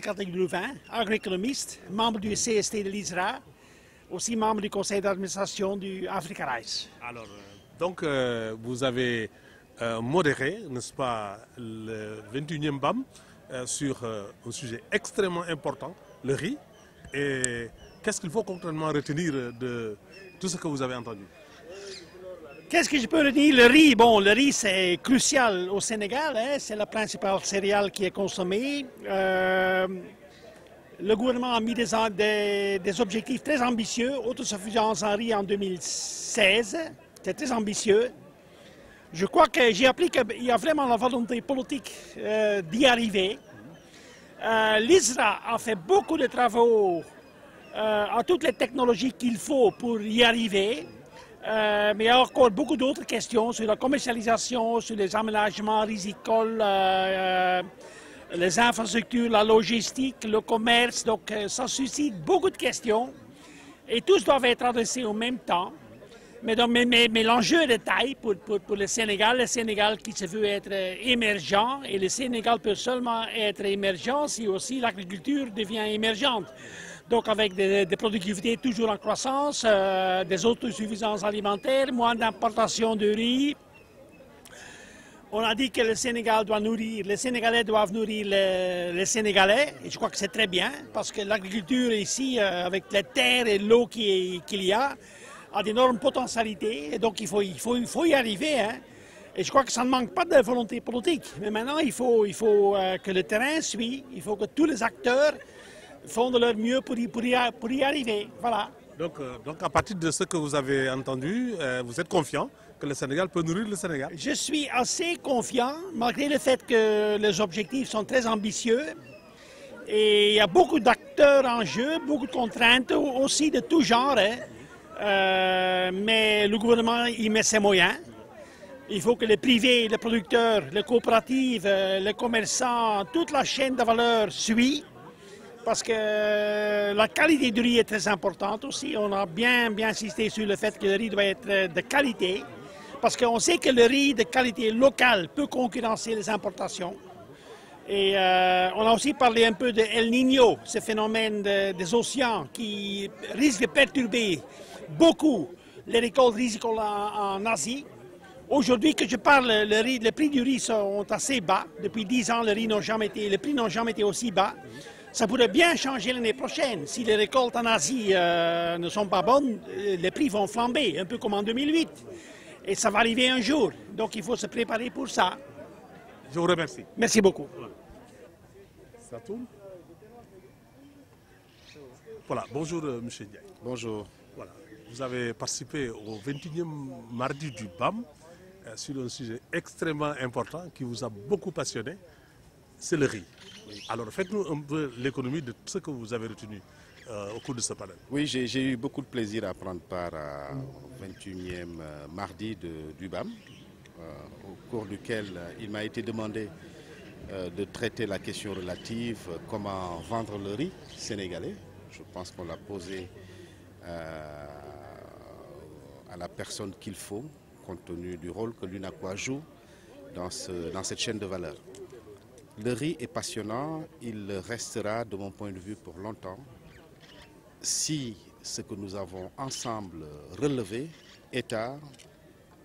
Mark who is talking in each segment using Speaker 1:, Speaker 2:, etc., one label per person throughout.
Speaker 1: Catégorie Louvain, agroéconomiste, membre du CST de l'ISRA, aussi membre du conseil d'administration du Africa Rice.
Speaker 2: Alors, vous avez modéré, n'est-ce pas, le 21e BAM sur un sujet extrêmement important, le riz. Et qu'est-ce qu'il faut concrètement retenir de tout ce que vous avez entendu?
Speaker 1: Qu'est-ce que je peux retenir? Le riz, bon, le riz c'est crucial au Sénégal, hein, c'est la principale céréale qui est consommée. Le gouvernement a mis des objectifs très ambitieux, autosuffisance en riz en 2016, c'est très ambitieux. Je crois que j'ai appris qu'il y a vraiment la volonté politique d'y arriver. L'ISRA a fait beaucoup de travaux à toutes les technologies qu'il faut pour y arriver. Mais il y a encore beaucoup d'autres questions sur la commercialisation, sur les aménagements rizicoles, les infrastructures, la logistique, le commerce. Donc ça suscite beaucoup de questions et tous doivent être adressés en même temps. Mais l'enjeu est de taille pour le Sénégal qui se veut être émergent, et le Sénégal peut seulement être émergent si aussi l'agriculture devient émergente. Donc avec des productivités toujours en croissance, des autosuffisances alimentaires, moins d'importation de riz. On a dit que le Sénégal doit nourrir, les Sénégalais doivent nourrir les Sénégalais, et je crois que c'est très bien, parce que l'agriculture ici, avec les terres et l'eau qu'il y a d'énormes potentialités, et donc il faut y arriver. Hein. Et je crois que ça ne manque pas de volonté politique. Mais maintenant, il faut que le terrain suive, il faut que tous les acteurs font de leur mieux pour y arriver. Voilà.
Speaker 2: Donc à partir de ce que vous avez entendu, vous êtes confiant que le Sénégal peut nourrir le Sénégal?
Speaker 1: Je suis assez confiant, malgré le fait que les objectifs sont très ambitieux. Et il y a beaucoup d'acteurs en jeu, beaucoup de contraintes aussi de tout genre. Hein. Mais le gouvernement y met ses moyens. Il faut que les privés, les producteurs, les coopératives, les commerçants, toute la chaîne de valeur suit. Parce que la qualité du riz est très importante aussi. On a bien insisté sur le fait que le riz doit être de qualité. Parce qu'on sait que le riz de qualité locale peut concurrencer les importations. Et on a aussi parlé un peu de El Niño, ce phénomène des océans qui risque de perturber beaucoup les récoltes rizicoles en Asie. Aujourd'hui que je parle, les prix du riz sont assez bas. Depuis 10 ans, les prix n'ont jamais été aussi bas. Ça pourrait bien changer l'année prochaine. Si les récoltes en Asie ne sont pas bonnes, les prix vont flamber, un peu comme en 2008. Et ça va arriver un jour. Donc il faut se préparer pour ça.
Speaker 2: Je vous remercie.
Speaker 1: Merci beaucoup.
Speaker 2: Ça tourne? Voilà, bonjour M. Ndiaye.
Speaker 3: Bonjour.
Speaker 2: Voilà. Vous avez participé au 21e mardi du BAM sur un sujet extrêmement important qui vous a beaucoup passionné, c'est le riz. Oui. Alors faites-nous un peu l'économie de ce que vous avez retenu au cours de ce panel.
Speaker 3: Oui, j'ai eu beaucoup de plaisir à prendre part au 21e mardi du BAM, au cours duquel il m'a été demandé de traiter la question relative comment vendre le riz sénégalais. Je pense qu'on l'a posé à la personne qu'il faut, compte tenu du rôle que l'UNACOIS joue dans cette chaîne de valeur. Le riz est passionnant, il restera de mon point de vue pour longtemps, si ce que nous avons ensemble relevé, État,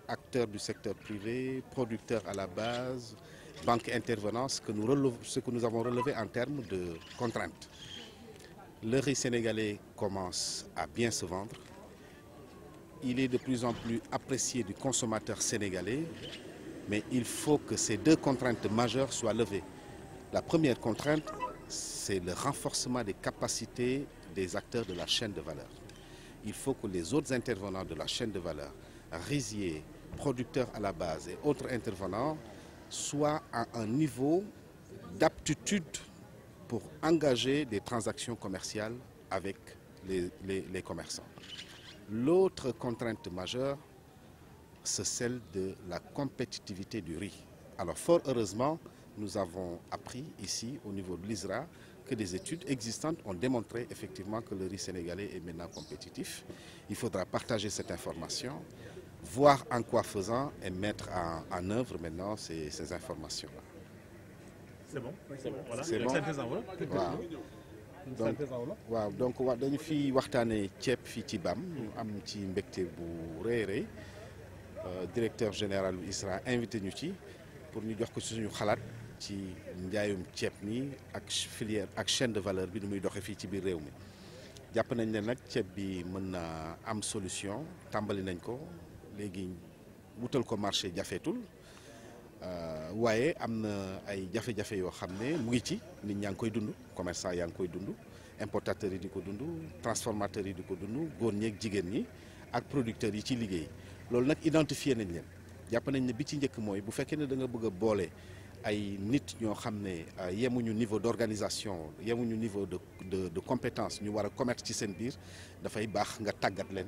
Speaker 3: acteurs du secteur privé, producteurs à la base, banques intervenants, ce que nous avons relevé en termes de contraintes. Le riz sénégalais commence à bien se vendre. Il est de plus en plus apprécié du consommateur sénégalais, mais il faut que ces deux contraintes majeures soient levées. La première contrainte, c'est le renforcement des capacités des acteurs de la chaîne de valeur. Il faut que les autres intervenants de la chaîne de valeur, riziers, producteurs à la base et autres intervenants, soient à un niveau d'aptitude pour engager des transactions commerciales avec les commerçants. L'autre contrainte majeure, c'est celle de la compétitivité du riz. Alors fort heureusement, nous avons appris ici au niveau de l'ISRA que des études existantes ont démontré effectivement que le riz sénégalais est maintenant compétitif. Il faudra partager cette information, voir en quoi faisant et mettre en œuvre maintenant ces informations-là.
Speaker 2: C'est bon, c'est bon. Voilà.
Speaker 3: C'est bon. waaw donc dañu fi waxtaanee ceeb fii ci BAM am ci mbégte bu rëy rëy directeur général bu ISRA invité ñu ci pour ñu jox ko ci suñu xalaat ci njaayum ceeb mi ak filière ak chaîne de valeur bi nu muy doxee fii ci biir réew mi jàpp nañ ne nag ceeb bi mën na am solution tàmbali nañ ko léegi wutal ko marché jafeetul waaye am na ay jafe-jafe yoo xam ne mu ngi ci nit ñaa ngi koy dund commerçant yaa ngi koy dund importateurs yi di ko dund transformateurs yi di ko dund góor ñeeg jigéen ñi ak producteurs yi ci liggéey loolu nag identifié nañ leen jàpp nañ ne bi ci njëkk mooy bu fekkee ne da nga bëgg a boole ay nit ñoo xam ne yemuñu niveau d'organisation yemuñu niveau de compétence ñu war a commerce ci seen biir dafay baax nga tàggat leen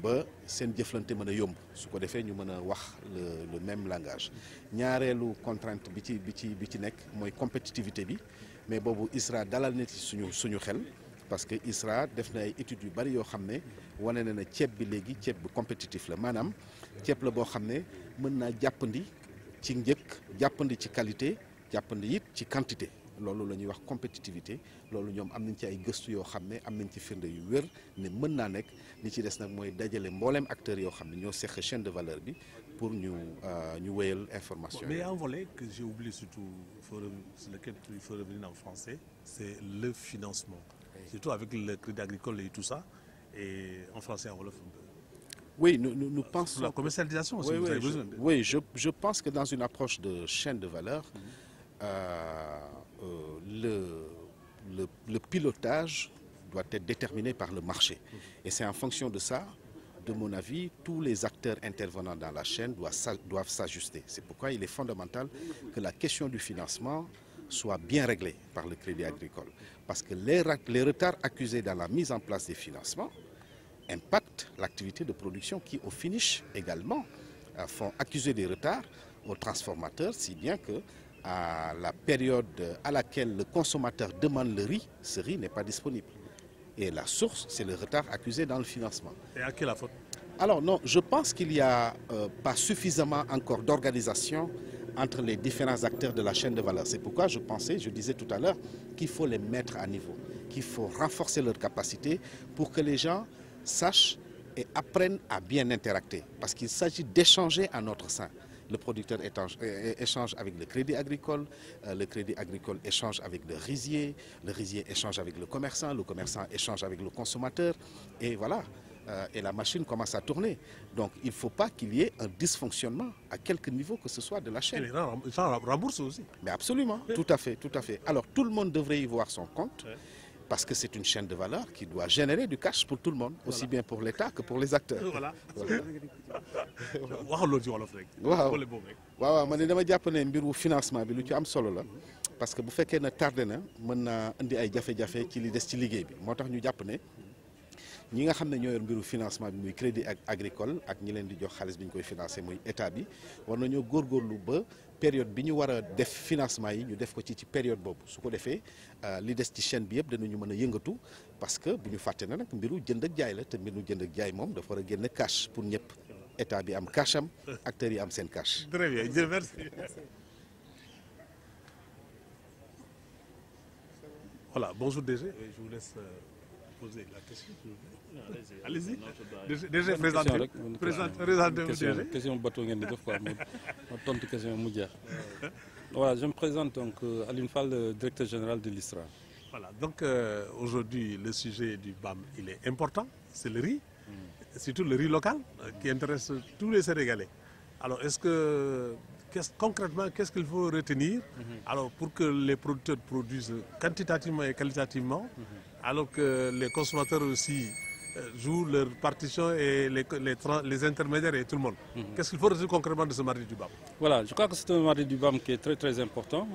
Speaker 3: ba seen jëflante mën a yomb su ko defee ñu mën a wax le même langage ñaareelu contrainte bi ci nekk mooy compétitivité bi mais boobu ISRA dalal na ci suñu xel parce que ISRA def na ay études yu bari yoo xam ne wane na ne ceeb bi léegi ceeb bu compétitif la maanaam ceeb la boo xam ne mën naa jàppandi ci njëkk jàppandi ci qualité jàppandi it ci quantité loolu la ñuy wax compétitivité loolu ñoom am nañ ci ay gëstu yoo xam ne am nañ ci firnde yu wér ne mën naa nekk li ci des nag mooy dajale mbooleem acteurs yoo xam ne ñoo seq chaîne de valeur bi pour ñu wéyal information.
Speaker 2: Mais il y a un volet que j'ai oublié surtout sur lequel il faut revenir en français, c'est le financement. Oui. Surtout avec le crédit agricole et tout ça, et en français en wolof un peu.
Speaker 3: Oui, nous pensons...
Speaker 2: La commercialisation aussi, vous avez besoin.
Speaker 3: Oui, je pense que dans une approche de chaîne de valeur, le pilotage doit être déterminé par le marché. Et c'est en fonction de ça, de mon avis, tous les acteurs intervenant dans la chaîne doivent s'ajuster. C'est pourquoi il est fondamental que la question du financement soit bien réglée par le Crédit Agricole. Parce que les retards accusés dans la mise en place des financements impactent l'activité de production qui, au finish également, font accuser des retards aux transformateurs, si bien que à la période à laquelle le consommateur demande le riz, ce riz n'est pas disponible. Et la source, c'est le retard accusé dans le financement.
Speaker 2: Et à qui la faute?
Speaker 3: Alors non, je pense qu'il n'y a pas suffisamment encore d'organisation entre les différents acteurs de la chaîne de valeur. C'est pourquoi je disais tout à l'heure, qu'il faut les mettre à niveau, qu'il faut renforcer leur capacité pour que les gens sachent et apprennent à bien interacter. Parce qu'il s'agit d'échanger à notre sein. Le producteur échange avec le crédit agricole échange avec le rizier échange avec le commerçant échange avec le consommateur, et voilà, et la machine commence à tourner. Donc il ne faut pas qu'il y ait un dysfonctionnement à quelque niveau que ce soit de la chaîne.
Speaker 2: Et les gens remboursent aussi.
Speaker 3: Mais absolument, tout à fait. Alors tout le monde devrait y voir son compte. Ouais. Parce que c'est une chaîne de valeur qui doit générer du cash pour tout le monde, aussi bien pour l'État que pour les acteurs.
Speaker 2: Voilà.
Speaker 3: waaw man dama jàpp ne mbiru financement bi lu ci am solo la parce que bu fekkee ne tardé na mën naa indi ay jafe-jafe ci li des ci liggéey bi moo tax ñu jàpp ne ñi nga xam ne ñoo yor mbiru financement bi muy crédit agricole ak ñi leen di jox xaalis bi ñu koy financé muy état bi war nañoo góorgóorlu ba période bi ñu war a def financement yi ñu def ko ci période boobu su ko defee li des ci chaîne bi yëpp danañu mën a yëngatu parce que bu ñu fàtte na nag mbiru jënd ak jaay la te mbiru jënd ak jaay moom dafa war a génn cash pour ñëpp état bi am cash am acteurs yi am seen cash.
Speaker 2: Très bien, merci. Voilà, bonjour DG. Je vous laisse poser la question. Allez-y. DG, présentez-vous.
Speaker 4: Question bateau ngeen di def quoi ma tontu question mu jeex. Voilà, je me présente donc Alioune Fall, directeur général de l'ISRA.
Speaker 2: Voilà, donc aujourd'hui le sujet du BAM il est important, c'est le riz, surtout le riz local qui intéresse tous les Sénégalais. Alors concrètement, qu'est-ce qu'il faut retenir alors pour que les producteurs produisent quantitativement et qualitativement, alors que les consommateurs aussi jouent leur partition et les intermédiaires et tout le monde. Qu'est-ce qu'il faut retenir concrètement de ce mardi du BAM? Voilà,
Speaker 4: je crois que c'est un mardi du BAM qui est très très important,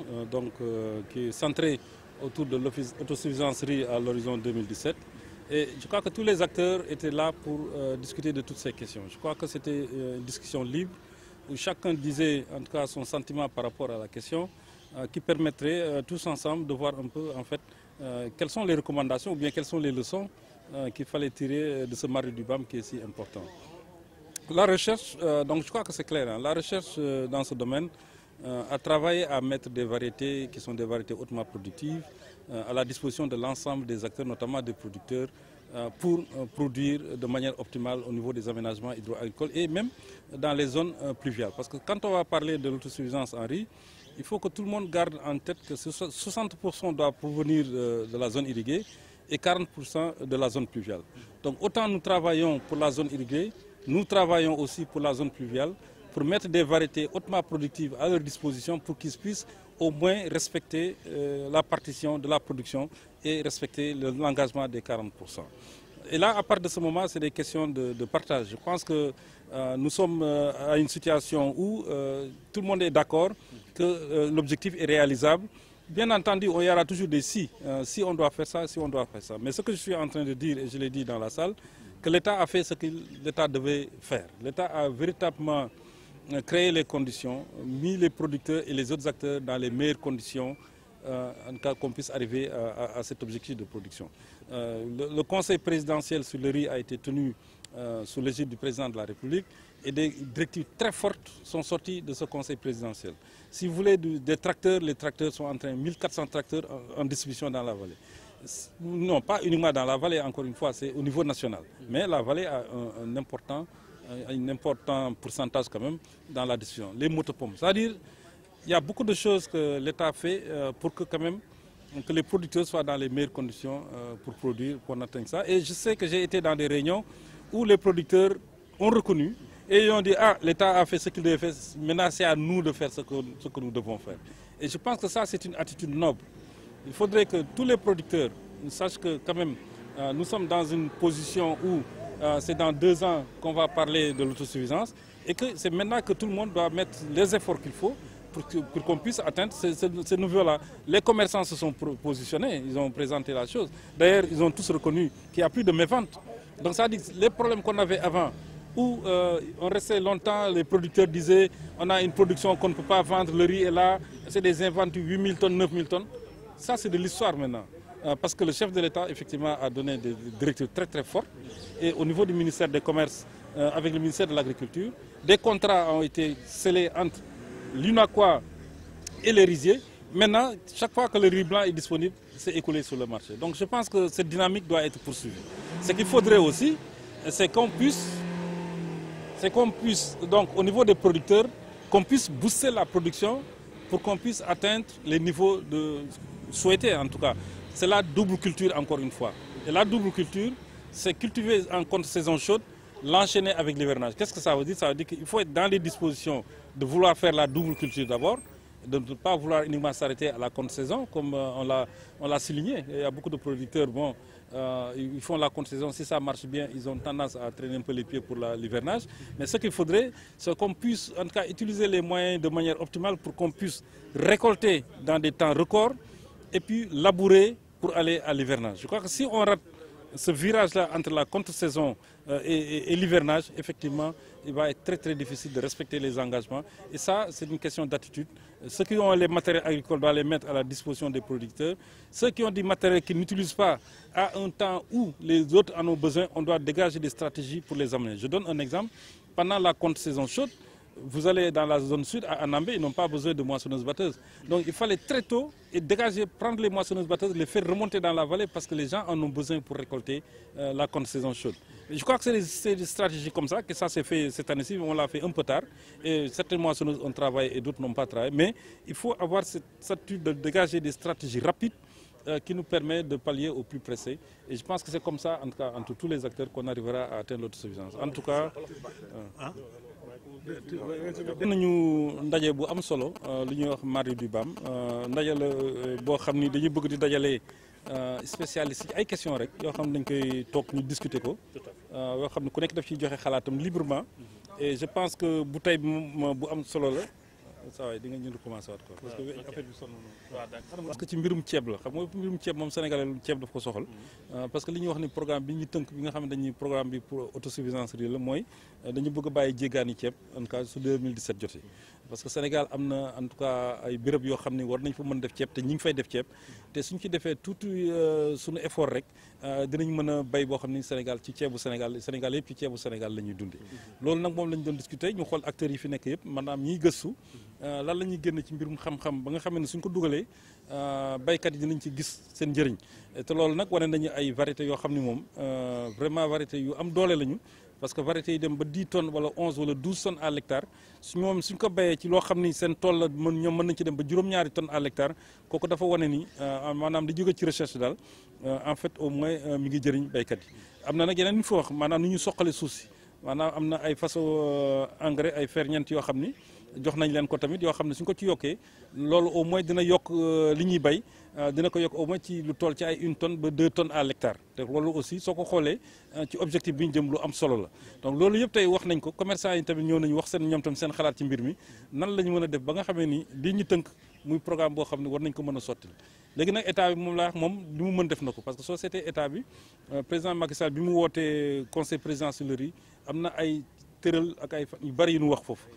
Speaker 4: qui est centré autour de l'autosuffisance riz à l'horizon 2017. Et je crois que tous les acteurs étaient là pour discuter de toutes ces questions. Je crois que c'était une discussion libre où chacun disait en tout cas son sentiment par rapport à la question qui permettrait tous ensemble de voir un peu en fait quelles sont les recommandations ou bien quelles sont les leçons qu'il fallait tirer de ce mardi du BAM qui est si important. La recherche, donc je crois que c'est clair, hein, la recherche dans ce domaine a travaillé à mettre des variétés qui sont des variétés hautement productives à la disposition de l'ensemble des acteurs, notamment des producteurs, pour produire de manière optimale au niveau des aménagements hydro-agricoles et même dans les zones pluviales. Parce que quand on va parler de l'autosuffisance en riz, il faut que tout le monde garde en tête que 60% doit provenir de la zone irriguée et 40% de la zone pluviale. Donc autant nous travaillons pour la zone irriguée, nous travaillons aussi pour la zone pluviale, pour mettre des variétés hautement productives à leur disposition pour qu'ils puissent au moins respecter la partition de la production et respecter l'engagement des 40%. Et là, à partir de ce moment, c'est des questions de partage. Je pense que nous sommes à une situation où tout le monde est d'accord que l'objectif est réalisable. Bien entendu, il y aura toujours des si. Si on doit faire ça, si on doit faire ça. Mais ce que je suis en train de dire, et je l'ai dit dans la salle, que l'État a fait ce que l'État devait faire. L'État a véritablement créé les conditions, mis les producteurs et les autres acteurs dans les meilleures conditions, en tout cas qu'on puisse arriver à cet objectif de production. Le conseil présidentiel sur le riz a été tenu sous l'égide du président de la République et des directives très fortes sont sorties de ce conseil présidentiel. Si vous voulez des tracteurs, les tracteurs sont en train, 1400 tracteurs en distribution dans la vallée. Non, pas uniquement dans la vallée, encore une fois, c'est au niveau national. Mais la vallée a un important pourcentage quand même dans la distribution. Les motopompes, c'est-à-dire il y a beaucoup de choses que l'État fait pour que quand même que les producteurs soient dans les meilleures conditions pour produire, pour atteindre ça. Et je sais que j'ai été dans des réunions où les producteurs ont reconnu et ils ont dit « Ah, l'État a fait ce qu'il devait faire, maintenant c'est à nous de faire ce que nous devons faire ». Et je pense que ça, c'est une attitude noble. Il faudrait que tous les producteurs sachent que quand même, nous sommes dans une position où c'est dans 2 ans qu'on va parler de l'autosuffisance et que c'est maintenant que tout le monde doit mettre les efforts qu'il faut pour qu'on puisse atteindre ces niveaux-là. Les commerçants se sont positionnés, ils ont présenté la chose. D'ailleurs, ils ont tous reconnu qu'il n'y a plus de mévente. Donc ça dit que les problèmes qu'on avait avant, où on restait longtemps, les producteurs disaient on a une production qu'on ne peut pas vendre, le riz est là, c'est des invendus 8000 tonnes, 9000 tonnes. Ça, c'est de l'histoire maintenant. Parce que le chef de l'État, effectivement, a donné des directives très très fortes. Et au niveau du ministère des Commerces, avec le ministère de l'Agriculture, des contrats ont été scellés entre l'UNACOIS et les riziers. Maintenant, chaque fois que le riz blanc est disponible, c'est écoulé sur le marché. Donc je pense que cette dynamique doit être poursuivie. Ce qu'il faudrait aussi, c'est qu'on puisse, donc au niveau des producteurs, qu'on puisse booster la production pour qu'on puisse atteindre les niveaux souhaités en tout cas. C'est la double culture encore une fois. Et la double culture, c'est cultiver en contre-saison chaude, l'enchaîner avec l'hivernage. Qu'est-ce que ça veut dire? Ça veut dire qu'il faut être dans les dispositions de vouloir faire la double culture d'abord, de ne pas vouloir uniquement s'arrêter à la contre-saison, comme on l'a souligné. Il y a beaucoup de producteurs, bon, ils font la contre-saison, si ça marche bien, ils ont tendance à traîner un peu les pieds pour l'hivernage. Mais ce qu'il faudrait, c'est qu'on puisse en tout cas utiliser les moyens de manière optimale pour qu'on puisse récolter dans des temps records et puis labourer pour aller à l'hivernage. Je crois que si on rate ce virage-là entre la contre-saison et l'hivernage, effectivement, il va être très très difficile de respecter les engagements. Et ça, c'est une question d'attitude. Ceux qui ont les matériels agricoles doivent les mettre à la disposition des producteurs. Ceux qui ont des matériels qu'ils n'utilisent pas à un temps où les autres en ont besoin, on doit dégager des stratégies pour les amener. Je donne un exemple. Pendant la contre-saison chaude, vous allez dans la zone sud, à Anambé, ils n'ont pas besoin de moissonneuses-batteuses. Donc il fallait très tôt et dégager, prendre les moissonneuses-batteuses, les faire remonter dans la vallée parce que les gens en ont besoin pour récolter la contre-saison chaude. Et je crois que c'est des stratégies comme ça, que ça s'est fait cette année-ci, on l'a fait un peu tard. Et certaines moissonneuses ont travaillé et d'autres n'ont pas travaillé. Mais il faut avoir cette attitude de dégager des stratégies rapides qui nous permet de pallier au plus pressé. Et je pense que c'est comme ça, en tout cas, entre tous les acteurs, qu'on arrivera à atteindre l'autosuffisance. En tout cas... nañu ndaje bu am solo li ñuy wax mardi du BAM ndaje la boo xam ni dañuy bëgg di dajale spécialiste ci ay questions rek yoo xam ne dañ koy toog ñu discuter ko yoo xam ne ku nekk daf ciy joxe xalaatam librement et je pense que bu tey bi bu am solo la saa waay di nga ñu recommencer waat quoi parce que affaire bi sonn na parce que ci mbirum ceeb la xam nga mbirum ceeb moom sénégalais ceeb daf ko soxal parce que li ñuy wax ni programme bi ñu tënk bi nga xam ne dañuy programme bi pour autosuffisance riz la mooy dañu bëgg a bàyyi jéggaani ceeb en tout cas su 2017 jotee parce que Sénégal am na en tout cas ay béréb yoo xam ne war nañ fa mën def ceeb te ñi ngi fay def ceeb te suñ ci defee tuuti suñu effort rek dinañ mën a béy boo xam ni Sénégal ci ceebu Sénégal yëpp ci ceebu Sénégal la ñuy dundee. loolu nag moom la ñu doon discuter ñu xool acteurs yi fi nekk yëpp maanaam ñiy gëstu lan la ñuy génn ci mbirum xam-xam ba nga xam ne suñ ko dugalee béykat yi dinañ ci gis seen njëriñ te loolu nag wane nañu ay variétés yoo xam ni moom vraiment variétés yu am doole lañu. parce que variétés yi dem ba 10 tonnes wala 11 wala 12 tonnes à l'hectare suñ ko béyee ci loo xam ni seen tool la ñoom mën nañ ci dem ba juróom-ñaari tonnes à l'hectare kooku dafa wane ni maanaam di jóge ci recherche daal en fait au moins mi ngi jëriñ béykat yi. am na nag yeneen ñu fa wax maanaam nu ñu soqale suuf si maanaam am na ay façon engrais ay ferñeent yoo xam ni jox nañ leen ko tamit yoo xam ne suñ ko ci yokkee loolu au moins dina yokk li ñuy bay dina ko yokk au moins ci lu toll ci ay 1 tonne ba 2 tonnes à l'hectare te loolu aussi soo ko xoolee ci objectif bi ñu jëm lu am solo la. donc loolu yëpp tey wax nañ ko commerçant yi tamit ñëw nañu wax seen ñoom tamit seen xalaat ci mbir mi nan la ñu mën a def ba nga xamee ni lii ñu tënk muy programme boo xam ne war nañ ko mën a sotti léegi nag état bi moom laa wax moom li mu mën def na ko parce que soo seetee état bi président Macky Sall bi mu wootee conseil présidentiel yi am na ay tëral ak ay yu bari yu ñu wax foofu.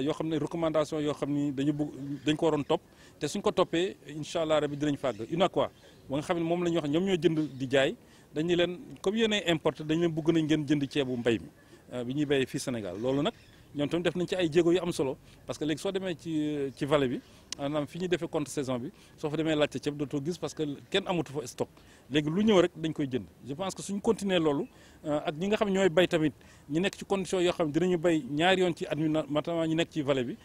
Speaker 4: yoo xam ne recommandation yoo xam ni dañ ko waroon topp te suñ ko toppee incha allah rabi dinañ fàgg UNACOIS ba nga xam ne moom la ñuy wax ñoom ñoo jënd di jaay dañu leen comme yéenay importé dañu leen bëgg nañ ngeen jënd ceebu mbay mi bi ñuy béyee fii Sénégal loolu nag ñoom tamit def nañ ci ay jéego yu am solo parce que léegi soo demee ci vallée bi maanaam fi ñuy defee compte saison bi soo fa demee laajte ceeb dootoo gis parce que kenn amatu fa stock léegi lu ñëw rek dañ koy jënd je pense que suñu continuer loolu ak ñi nga xam ne ñooy bay tamit ñu nekk ci condition yoo xam ne dinañu bay ñaari yoon ci at mi maintenant ñu nekk ci vallée bi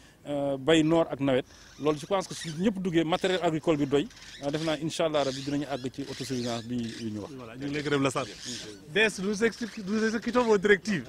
Speaker 4: bay noor ak nawet loolu je pense que su ñëpp duggee matériel agricole bi doy def naa incha allah rabi dinañu àgg ci autosuffisance bi ñu wax.
Speaker 2: Voilà ñu ngi lay gërëm la sant. DS nous exécutons vos directives.